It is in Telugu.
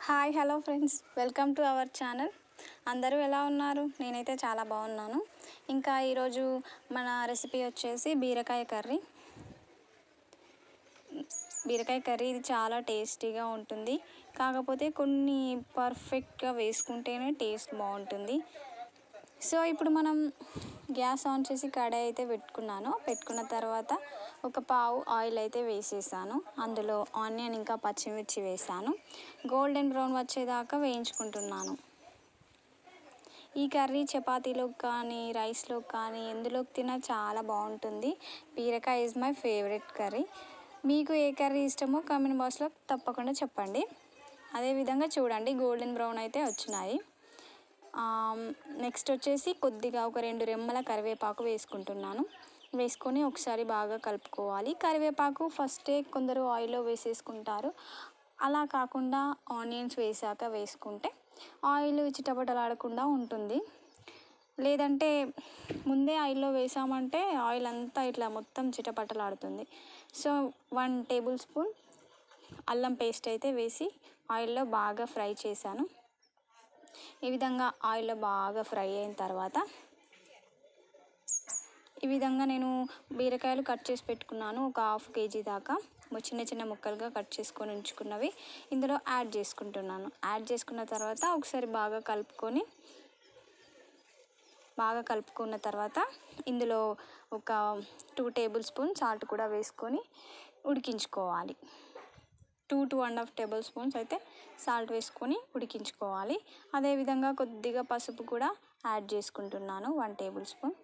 Hi hello friends, welcome to our channel. అందరూ ఎలా ఉన్నారు? నేనైతే చాలా బాగున్నాను. ఇంకా ఈరోజు మన రెసిపీ వచ్చేసి బీరకాయ కర్రీ. ఇది చాలా టేస్టీగా ఉంటుంది. కాకపోతే కొన్ని పర్ఫెక్ట్గా వేసుకుంటేనే టేస్ట్ బాగుంటుంది. సో ఇప్పుడు మనం గ్యాస్ ఆన్ చేసి కడాయి అయితే పెట్టుకున్న తర్వాత ఒక పావు ఆయిల్ అయితే వేసేసాను. అందులో ఆనియన్ ఇంకా పచ్చిమిర్చి వేసాను. గోల్డెన్ బ్రౌన్ వచ్చేదాకా వేయించుకుంటున్నాను. ఈ కర్రీ చపాతీలోకి కానీ రైస్లోకి కానీ ఎందులోకి తిన్నా చాలా బాగుంటుంది. బీరకాయ ఈజ్ మై ఫేవరెట్ కర్రీ. మీకు ఏ కర్రీ ఇష్టమో కామెంట్ బాక్స్లో తప్పకుండా చెప్పండి. అదేవిధంగా చూడండి, గోల్డెన్ బ్రౌన్ అయితే వచ్చినాయి. నెక్స్ట్ వచ్చేసి కొద్దిగా ఒక 2 రెమ్మల కరివేపాకు వేసుకొని ఒకసారి బాగా కలుపుకోవాలి. కరివేపాకు ఫస్టే కొందరు ఆయిల్లో వేసేసుకుంటారు. అలా కాకుండా ఆనియన్స్ వేసాక వేసుకుంటే ఆయిల్ చిటపటలాడకుండా ఉంటుంది. లేదంటే ముందే ఆయిల్లో వేసామంటే ఆయిల్ అంతా ఇట్లా మొత్తం చిటపటలాడుతుంది. సో 1 టేబుల్ స్పూన్ అల్లం పేస్ట్ అయితే వేసి ఆయిల్లో బాగా ఫ్రై చేశాను. ఈ విధంగా ఆయిల్లో బాగా ఫ్రై అయిన తర్వాత ఈ విధంగా నేను బీరకాయలు కట్ చేసి పెట్టుకున్నాను. ఒక 1/2 kg దాకా చిన్న చిన్న ముక్కలుగా కట్ చేసుకొని ఉంచుకున్నవి ఇందులో యాడ్ చేసుకున్న తర్వాత ఒకసారి బాగా కలుపుకున్న తర్వాత ఇందులో ఒక 2 టేబుల్ స్పూన్ సాల్ట్ కూడా వేసుకొని ఉడికించుకోవాలి. 2 to 1.5 టేబుల్ స్పూన్స్ అయితే సాల్ట్ వేసుకొని ఉడికించుకోవాలి. అదేవిధంగా కొద్దిగా పసుపు కూడా యాడ్ చేసుకుంటున్నాను, 1 టేబుల్ స్పూన్.